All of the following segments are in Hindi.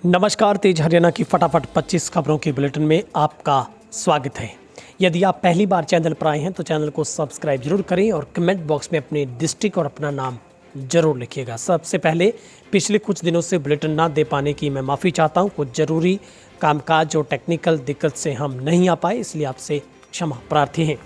नमस्कार, तेज हरियाणा की फटाफट 25 खबरों के बुलेटिन में आपका स्वागत है। यदि आप पहली बार चैनल पर आए हैं तो चैनल को सब्सक्राइब जरूर करें और कमेंट बॉक्स में अपने डिस्ट्रिक्ट और अपना नाम जरूर लिखिएगा। सबसे पहले पिछले कुछ दिनों से बुलेटिन ना दे पाने की मैं माफ़ी चाहता हूं। कुछ ज़रूरी कामकाज और टेक्निकल दिक्कत से हम नहीं आ पाए, इसलिए आपसे क्षमा प्रार्थी हैं।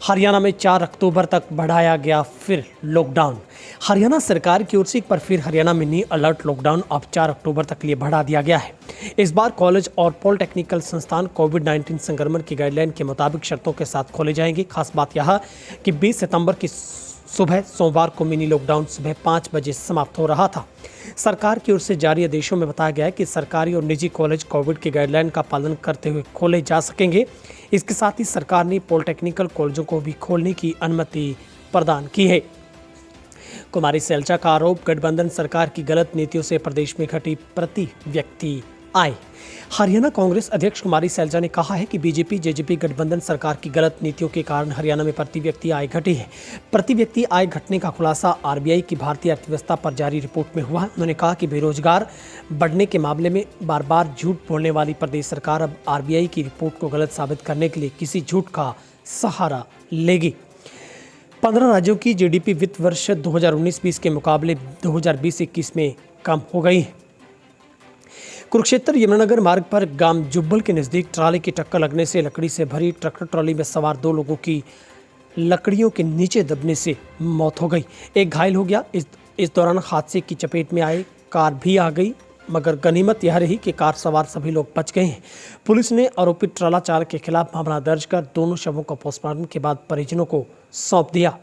हरियाणा में 4 अक्टूबर तक बढ़ाया गया फिर लॉकडाउन। हरियाणा सरकार की ओर से एक बार फिर हरियाणा मिनी अलर्ट लॉकडाउन अब 4 अक्टूबर तक लिए बढ़ा दिया गया है। इस बार कॉलेज और पॉलिटेक्निकल संस्थान कोविड-19 संक्रमण की गाइडलाइन के मुताबिक शर्तों के साथ खोले जाएंगे। खास बात यह कि 20 सितंबर की सुबह सोमवार को मिनी लॉकडाउन सुबह 5 बजे समाप्त हो रहा था। सरकार की ओर से जारी आदेशों में बताया गया है कि सरकारी और निजी कॉलेज कोविड की गाइडलाइन का पालन करते हुए खोले जा सकेंगे। इसके साथ ही सरकार ने पॉलिटेक्निकल कॉलेजों को भी खोलने की अनुमति प्रदान की है। कुमारी सैलजा का आरोप, गठबंधन सरकार की गलत नीतियों से प्रदेश में घटी प्रति व्यक्ति आय। हरियाणा कांग्रेस अध्यक्ष कुमारी सैलजा ने कहा है कि बीजेपी जेजेपी गठबंधन सरकार की गलत नीतियों के कारण हरियाणा में प्रति व्यक्ति आय घटी है। प्रति व्यक्ति आय घटने का खुलासा आरबीआई की भारतीय अर्थव्यवस्था पर जारी रिपोर्ट में हुआ है। उन्होंने कहा कि बेरोजगार बढ़ने के मामले में बार बार झूठ बोलने वाली प्रदेश सरकार अब आरबीआई की रिपोर्ट को गलत साबित करने के लिए किसी झूठ का सहारा लेगी। 15 राज्यों की जीडीपी वित्त वर्ष 2019-20 के मुकाबले 2020-21 में कम हो गई है। कुरुक्षेत्र यमुनानगर मार्ग पर गांव जुब्बल के नज़दीक ट्राली की टक्कर लगने से लकड़ी से भरी ट्रैक्टर ट्रॉली में सवार 2 लोगों की लकड़ियों के नीचे दबने से मौत हो गई। एक घायल हो गया। इस दौरान हादसे की चपेट में आए कार भी आ गई, मगर गनीमत यह रही कि कार सवार सभी लोग बच गए हैं। पुलिस ने आरोपित ट्राला चालक के खिलाफ मामला दर्ज कर दोनों शवों को पोस्टमार्टम के बाद परिजनों को सौंप दिया।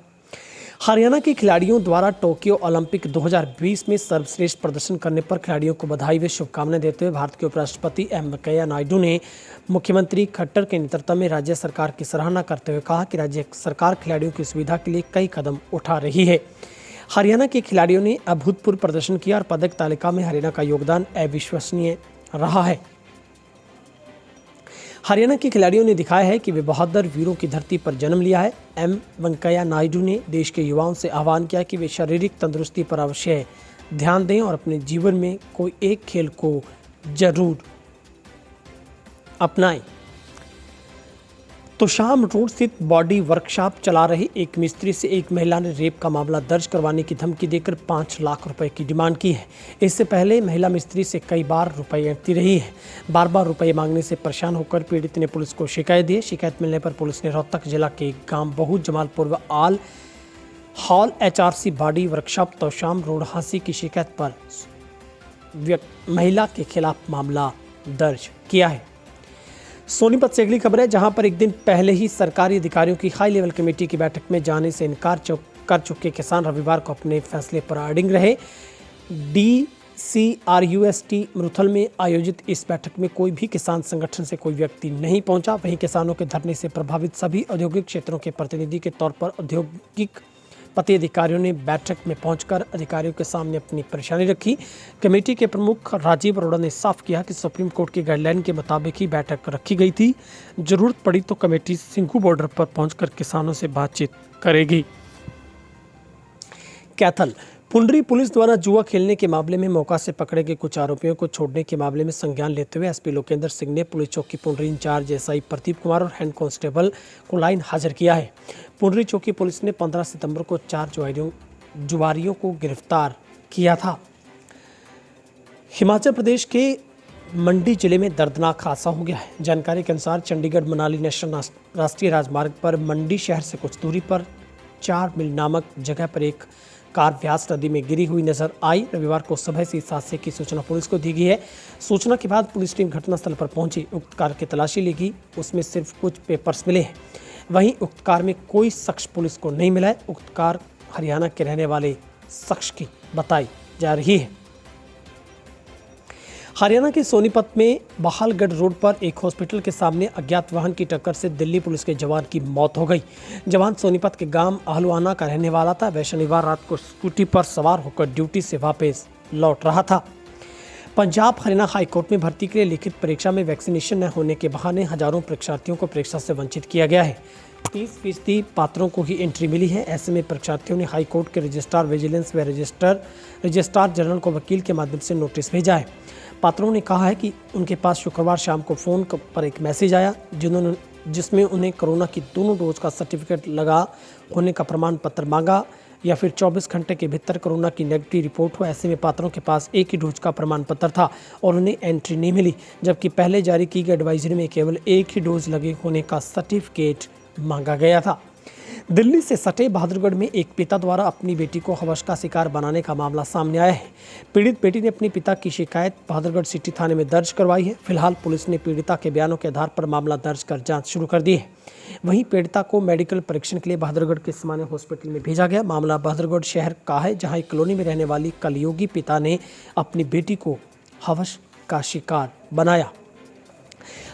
हरियाणा के खिलाड़ियों द्वारा टोक्यो ओलंपिक 2020 में सर्वश्रेष्ठ प्रदर्शन करने पर खिलाड़ियों को बधाई व शुभकामनाएं देते हुए भारत के उपराष्ट्रपति एम वेंकैया नायडू ने मुख्यमंत्री खट्टर के नेतृत्व में राज्य सरकार की सराहना करते हुए कहा कि राज्य सरकार खिलाड़ियों की सुविधा के लिए कई कदम उठा रही है। हरियाणा के खिलाड़ियों ने अभूतपूर्व प्रदर्शन किया और पदक तालिका में हरियाणा का योगदान अविश्वसनीय रहा है। हरियाणा के खिलाड़ियों ने दिखाया है कि वे बहादुर वीरों की धरती पर जन्म लिया है। एम वेंकैया नायडू ने देश के युवाओं से आह्वान किया कि वे शारीरिक तंदुरुस्ती पर अवश्य ध्यान दें और अपने जीवन में कोई एक खेल को जरूर अपनाएं। तो शाम रोड स्थित बॉडी वर्कशॉप चला रही एक मिस्त्री से एक महिला ने रेप का मामला दर्ज करवाने की धमकी देकर 5 लाख रुपए की डिमांड की है। इससे पहले महिला मिस्त्री से कई बार रुपए ऐंठती रही है। बार बार रुपए मांगने से परेशान होकर पीड़ित ने पुलिस को शिकायत दी। शिकायत मिलने पर पुलिस ने रोहतक जिला के गांव बहु जमालपुर व आल hall HRC body workshop Tosham road Hansi की शिकायत पर महिला के खिलाफ मामला दर्ज किया है। सोनीपत से अगली खबर है, जहां पर एक दिन पहले ही सरकारी अधिकारियों की हाई लेवल कमेटी की बैठक में जाने से इनकार कर चुके किसान रविवार को अपने फैसले पर अडिग रहे। DCRUST मरुथल में आयोजित इस बैठक में कोई भी किसान संगठन से कोई व्यक्ति नहीं पहुंचा। वहीं किसानों के धरने से प्रभावित सभी औद्योगिक क्षेत्रों के प्रतिनिधि के तौर पर औद्योगिक पदाधिकारियों ने बैठक में पहुंचकर अधिकारियों के सामने अपनी परेशानी रखी। कमेटी के प्रमुख राजीव अरोड़ा ने साफ किया कि सुप्रीम कोर्ट की गाइडलाइन के मुताबिक ही बैठक रखी गई थी। जरूरत पड़ी तो कमेटी सिंघू बॉर्डर पर पहुंचकर किसानों से बातचीत करेगी। कैथल पुंडरी पुलिस द्वारा जुआ खेलने के मामले में मौका से पकड़े गए कुछ आरोपियों को छोड़ने के मामले में संज्ञान लेते हुए एसपी लोकेंद्र सिंह ने पुलिस चौकी पुंडरी इंचार्ज एसआई प्रदीप कुमार और हेड कांस्टेबल को लाइन हाजिर किया है। पुंडरी चौकी पुलिस ने 15 सितंबर को 4 जुआरियों को गिरफ्तार किया था। हिमाचल प्रदेश के मंडी जिले में दर्दनाक हादसा हो गया है। जानकारी के अनुसार चंडीगढ़ मनाली नेशनल राष्ट्रीय राजमार्ग पर मंडी शहर से कुछ दूरी पर 4 मील नामक जगह पर एक कार व्यास नदी में गिरी हुई नजर आई। रविवार को सुबह से इस हादसे की सूचना पुलिस को दी गई है। सूचना के बाद पुलिस टीम घटनास्थल पर पहुंची। उक्त कार की तलाशी ली गई, उसमें सिर्फ कुछ पेपर्स मिले हैं। वहीं उक्त कार में कोई शख्स पुलिस को नहीं मिला है। उक्त कार हरियाणा के रहने वाले शख्स की बताई जा रही है। हरियाणा के सोनीपत में बहालगढ़ रोड पर एक हॉस्पिटल के सामने अज्ञात वाहन की टक्कर से दिल्ली पुलिस के जवान की मौत हो गई। जवान सोनीपत के गांव आहलुआना का रहने वाला था। वह शनिवार रात को स्कूटी पर सवार होकर ड्यूटी से वापस लौट रहा था। पंजाब हरियाणा हाईकोर्ट में भर्ती के लिए लिखित परीक्षा में वैक्सीनेशन न होने के बहाने हजारों परीक्षार्थियों को परीक्षा से वंचित किया गया है। 30% पात्रों को ही एंट्री मिली है। ऐसे में परीक्षार्थियों ने हाईकोर्ट के रजिस्ट्रार विजिलेंस व रजिस्ट्रार जनरल को वकील के माध्यम से नोटिस भेजा है। पात्रों ने कहा है कि उनके पास शुक्रवार शाम को फ़ोन पर एक मैसेज आया जिसमें उन्हें कोरोना की दोनों डोज का सर्टिफिकेट लगा होने का प्रमाण पत्र मांगा या फिर 24 घंटे के भीतर कोरोना की नेगेटिव रिपोर्ट हो। ऐसे में पात्रों के पास एक ही डोज का प्रमाण पत्र था और उन्हें एंट्री नहीं मिली, जबकि पहले जारी की गई एडवाइजरी में केवल एक ही डोज लगे होने का सर्टिफिकेट मांगा गया था। दिल्ली से सटे बहादुरगढ़ में एक पिता द्वारा अपनी बेटी को हवस का शिकार बनाने का मामला सामने आया है। पीड़ित बेटी ने अपने पिता की शिकायत बहादुरगढ़ सिटी थाने में दर्ज करवाई है। फिलहाल पुलिस ने पीड़िता के बयानों के आधार पर मामला दर्ज कर जांच शुरू कर दी है। वहीं पीड़िता को मेडिकल परीक्षण के लिए बहादुरगढ़ के सामान्य हॉस्पिटल में भेजा गया। मामला बहादुरगढ़ शहर का है, जहाँ एक कॉलोनी में रहने वाली कलयुगी पिता ने अपनी बेटी को हवस का शिकार बनाया।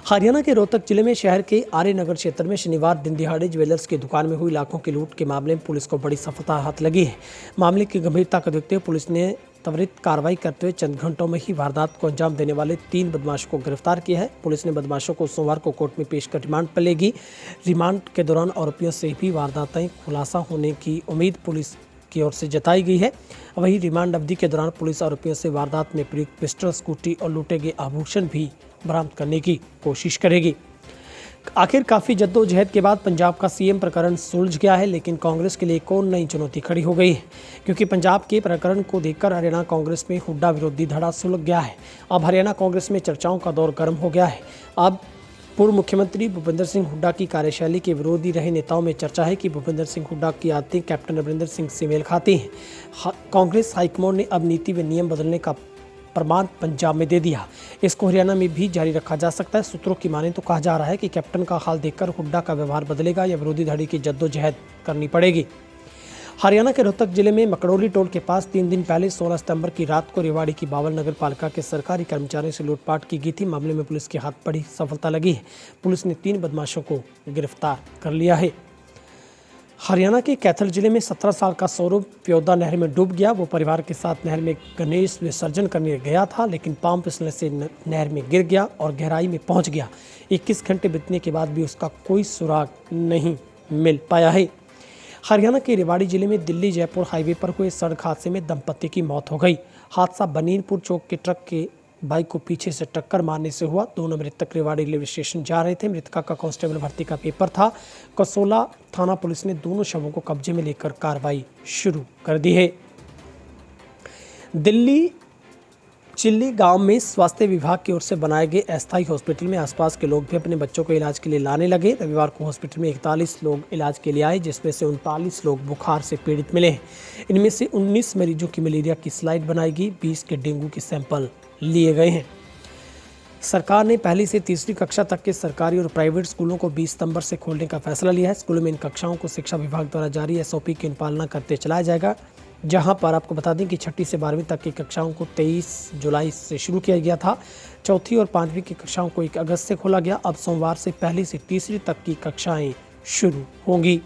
हरियाणा के रोहतक जिले में शहर के आर्य नगर क्षेत्र में शनिवार दिन दिहाड़े ज्वेलर्स की दुकान में हुई लाखों की लूट के मामले में पुलिस को बड़ी सफलता हाथ लगी है। मामले की गंभीरता को देखते हुए पुलिस ने त्वरित कार्रवाई करते हुए चंद घंटों में ही वारदात को अंजाम देने वाले 3 बदमाशों को गिरफ्तार किया है। पुलिस ने बदमाशों को सोमवार को कोर्ट में पेश कर रिमांड पर लेगी। रिमांड के दौरान आरोपियों से भी वारदातें खुलासा होने की उम्मीद पुलिस की ओर से जताई गई है। वहीं रिमांड अवधि के दौरान पुलिस आरोपियों से वारदात में प्रयुक्त पिस्टल, स्कूटी और लूटे गए आभूषण भी बरामद करने की कोशिश करेगी। आखिर काफ़ी जद्दोजहद के बाद पंजाब का सीएम प्रकरण सुलझ गया है, लेकिन कांग्रेस के लिए एक और नई चुनौती खड़ी हो गई है, क्योंकि पंजाब के प्रकरण को देखकर हरियाणा कांग्रेस में हुड्डा विरोधी धड़ा सुलझ गया है। अब हरियाणा कांग्रेस में चर्चाओं का दौर गर्म हो गया है। अब पूर्व मुख्यमंत्री भूपेंद्र सिंह हुड्डा की कार्यशैली के विरोधी रहे नेताओं में चर्चा है कि भूपेंद्र सिंह हुड्डा की आदतें कैप्टन अमरिंदर सिंह से मेल खाती हैं। कांग्रेस हाईकमान ने अब नीति व नियम बदलने का प्रमाण पंजाब में दे दिया। इसको हरियाणा में भी जारी रखा जा सकता है। सूत्रों की माने तो कहा जा रहा है कि कैप्टन का हाल देखकर हुड्डा का व्यवहार बदलेगा या विरोधी धड़ी की जद्दोजहद करनी पड़ेगी। हरियाणा के रोहतक जिले में मकड़ोली टोल के पास 3 दिन पहले 16 सितंबर की रात को रेवाड़ी की बावल नगर पालिका के सरकारी कर्मचारियों से लूटपाट की गई थी। मामले में पुलिस के हाथ बड़ी सफलता लगी है। पुलिस ने 3 बदमाशों को गिरफ्तार कर लिया है। हरियाणा के कैथल जिले में 17 साल का सौरभ प्योदा नहर में डूब गया। वो परिवार के साथ नहर में गणेश विसर्जन करने गया था, लेकिन पांव फिसलने से नहर में गिर गया और गहराई में पहुंच गया। 21 घंटे बीतने के बाद भी उसका कोई सुराग नहीं मिल पाया है। हरियाणा के रेवाड़ी जिले में दिल्ली जयपुर हाईवे पर हुए सड़क हादसे में दंपति की मौत हो गई। हादसा बनीनपुर चौक के ट्रक के बाइक को पीछे से टक्कर मारने से हुआ। दोनों मृतक रेवाड़ी रेलवे स्टेशन जा रहे थे। मृतका का कांस्टेबल भर्ती का पेपर था। कसोला थाना पुलिस ने दोनों शवों को कब्जे में लेकर कार्रवाई शुरू कर दी है। दिल्ली चिल्ली गांव में स्वास्थ्य विभाग की ओर से बनाए गए अस्थायी हॉस्पिटल में आसपास के लोग भी अपने बच्चों को इलाज के लिए लाने लगे। रविवार को हॉस्पिटल में 41 लोग इलाज के लिए आए, जिसमें से 39 लोग बुखार से पीड़ित मिले हैं। इनमें से 19 मरीजों की मलेरिया की स्लाइड बनाई गई, 20 के डेंगू के सैंपल लिए गए हैं। सरकार ने पहली से तीसरी कक्षा तक के सरकारी और प्राइवेट स्कूलों को 20 सितंबर से खोलने का फैसला लिया है। स्कूलों में इन कक्षाओं को शिक्षा विभाग द्वारा जारी SOP की पालना करते चलाया जाएगा। जहां पर आपको बता दें कि 6ठी से 12वीं तक की कक्षाओं को 23 जुलाई से शुरू किया गया था। चौथी और 5वीं की कक्षाओं को 1 अगस्त से खोला गया। अब सोमवार से पहली से तीसरी तक की कक्षाएं शुरू होंगी।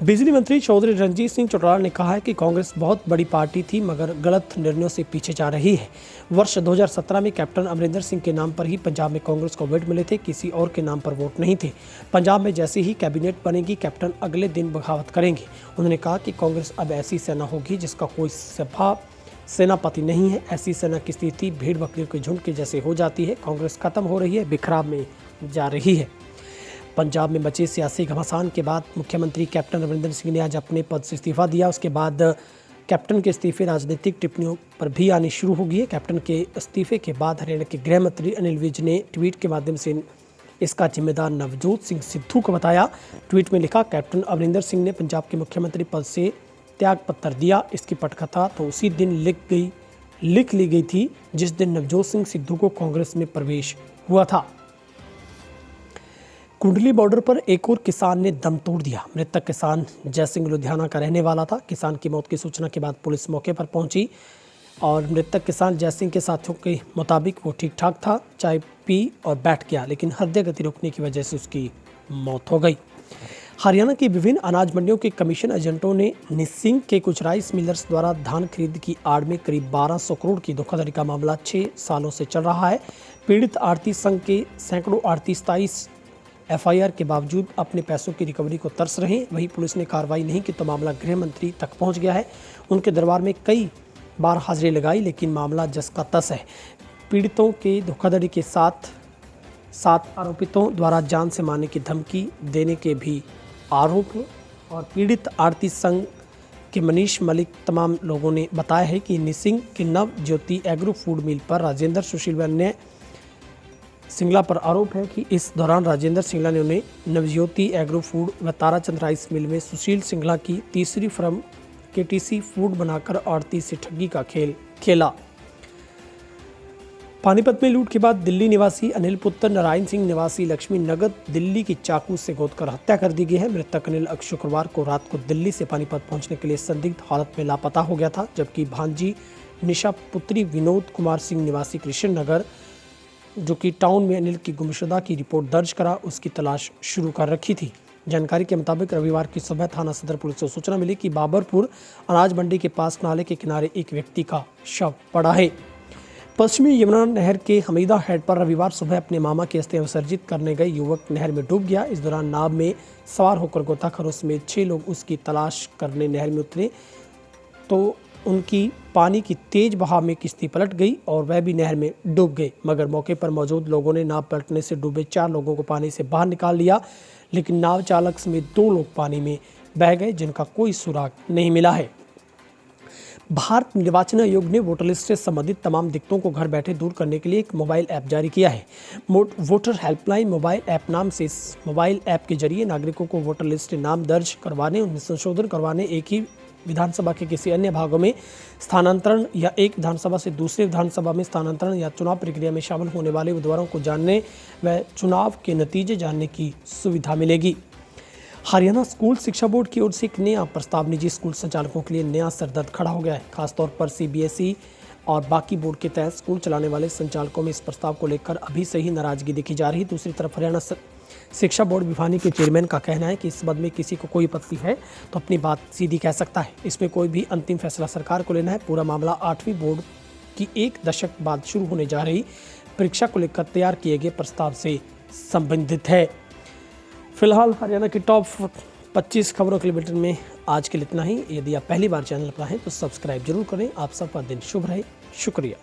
बिजली मंत्री चौधरी रणजीत सिंह चौटाला ने कहा है कि कांग्रेस बहुत बड़ी पार्टी थी, मगर गलत निर्णयों से पीछे जा रही है। वर्ष 2017 में कैप्टन अमरिंदर सिंह के नाम पर ही पंजाब में कांग्रेस को वोट मिले थे, किसी और के नाम पर वोट नहीं थे। पंजाब में जैसे ही कैबिनेट बनेगी, कैप्टन अगले दिन बगावत करेंगे। उन्होंने कहा कि कांग्रेस अब ऐसी सेना होगी जिसका कोई सेनापति नहीं है। ऐसी सेना की स्थिति भेड़ बकरियों के झुंड के जैसे हो जाती है। कांग्रेस खत्म हो रही है, बिखराव में जा रही है। पंजाब में मचे सियासी घमासान के बाद मुख्यमंत्री कैप्टन अमरिंदर सिंह ने आज अपने पद से इस्तीफा दिया। उसके बाद कैप्टन के इस्तीफे राजनीतिक टिप्पणियों पर भी आनी शुरू हो गई है। कैप्टन के इस्तीफे के बाद हरियाणा के गृह मंत्री अनिल विज ने ट्वीट के माध्यम से इसका जिम्मेदार नवजोत सिंह सिद्धू को बताया। ट्वीट में लिखा, कैप्टन अमरिंदर सिंह ने पंजाब के मुख्यमंत्री पद से त्याग पत्र दिया। इसकी पटकथा तो उसी दिन लिख ली गई थी जिस दिन नवजोत सिंह सिद्धू को कांग्रेस में प्रवेश हुआ था। कुंडली बॉर्डर पर एक और किसान ने दम तोड़ दिया। मृतक किसान जयसिंह लुधियाना का रहने वाला था। किसान की मौत की सूचना के बाद पुलिस मौके पर पहुंची और मृतक किसान जयसिंह के साथियों के मुताबिक वो ठीक ठाक था, चाय पी और बैठ गया, लेकिन हृदय गति रुकने की वजह से उसकी मौत हो गई। हरियाणा की विभिन्न अनाज मंडियों के कमीशन एजेंटों ने निसिंग के कुछ राइस मिलर्स द्वारा धान खरीद की आड़ में करीब 1200 करोड़ की धोखाधड़ी का मामला 6 सालों से चल रहा है। पीड़ित आड़ती संघ के सैकड़ों आड़ती 27 एफआईआर के बावजूद अपने पैसों की रिकवरी को तरस रहे हैं। वहीं पुलिस ने कार्रवाई नहीं की तो मामला गृह मंत्री तक पहुंच गया है। उनके दरबार में कई बार हाजिरी लगाई, लेकिन मामला जस का तस है। पीड़ितों के धोखाधड़ी के साथ 7 आरोपितों द्वारा जान से मारने की धमकी देने के भी आरोप और पीड़ित आड़ती संघ के मनीष मलिक तमाम लोगों ने बताया है कि निसिंग के नव ज्योति एग्रो फूड मिल पर राजेंद्र सुशील व अन्य सिंगला पर आरोप है कि इस दौरान राजेंद्र सिंगला ने उन्हें नवज्योति एग्रो फूड व ताराचंद राइस मिल में सुशील सिंगला की तीसरी फर्म केटीसी फूड बनाकर आड़ती से ठगी का खेल खेला। पानीपत में लूट के बाद दिल्ली निवासी अनिल पुत्र नारायण सिंह निवासी लक्ष्मी नगर दिल्ली की चाकू से गोदकर हत्या कर दी गई है। मृतक अनिल शुक्रवार को रात को दिल्ली से पानीपत पहुंचने के लिए संदिग्ध हालत में लापता हो गया था, जबकि भांजी निशा पुत्री विनोद कुमार सिंह निवासी कृष्ण नगर जो कि टाउन में अनिल की गुमशुदा की रिपोर्ट दर्ज करा उसकी तलाश शुरू कर रखी थी। जानकारी के मुताबिक रविवार की सुबह थाना सदर पुलिस को सूचना मिली कि बाबरपुर अनाज मंडी के पास नाले के किनारे एक व्यक्ति का शव पड़ा है। पश्चिमी यमुना नहर के हमीदा हेड पर रविवार सुबह अपने मामा की अस्थियां विसर्जित करने गए युवक नहर में डूब गया। इस दौरान नाव में सवार होकर गोताखोरों समेत 6 लोग उसकी तलाश करने नहर में उतरे तो उनकी पानी की तेज बहाव में किश्ती पलट गई और वह भी नहर में डूब गए, मगर मौके पर मौजूद लोगों ने नाव पलटने से डूबे 4 लोगों को पानी से बाहर निकाल लिया, लेकिन नाव चालक समेत 2 लोग पानी में बह गए जिनका कोई सुराग नहीं मिला है। भारत निर्वाचन आयोग ने वोटर लिस्ट से संबंधित तमाम दिक्कतों को घर बैठे दूर करने के लिए एक मोबाइल ऐप जारी किया है। वोटर हेल्पलाइन मोबाइल ऐप नाम से इस मोबाइल ऐप के जरिए नागरिकों को वोटर लिस्ट में नाम दर्ज करवाने, उनमें संशोधन करवाने, एक ही विधानसभा के किसी अन्य भागों में स्थानांतरण या एक विधानसभा से दूसरे विधानसभा में स्थानांतरण या चुनाव प्रक्रिया में शामिल होने वाले उम्मीदवारों को जानने व चुनाव के नतीजे जानने की सुविधा मिलेगी। हरियाणा स्कूल शिक्षा बोर्ड की ओर से एक नया प्रस्ताव निजी स्कूल संचालकों के लिए नया सरदर्द खड़ा हो गया है। खासतौर पर सीबीएसई और बाकी बोर्ड के तहत स्कूल चलाने वाले संचालकों में इस प्रस्ताव को लेकर अभी से ही नाराजगी देखी जा रही है। दूसरी तरफ हरियाणा शिक्षा बोर्ड भिवानी के चेयरमैन का कहना है कि इस संबंध में किसी को कोई आपत्ति है तो अपनी बात सीधी कह सकता है। इसमें कोई भी अंतिम फैसला सरकार को लेना है। पूरा मामला 8वीं बोर्ड की 1 दशक बाद शुरू होने जा रही परीक्षा को लेकर तैयार किए गए प्रस्ताव से संबंधित है। फिलहाल हरियाणा की टॉप 25 खबरों के बुलेटिन में आज के लिए इतना ही। यदि आप पहली बार चैनल पर हैं तो सब्सक्राइब जरूर करें। आप सबका दिन शुभ रहे। शुक्रिया।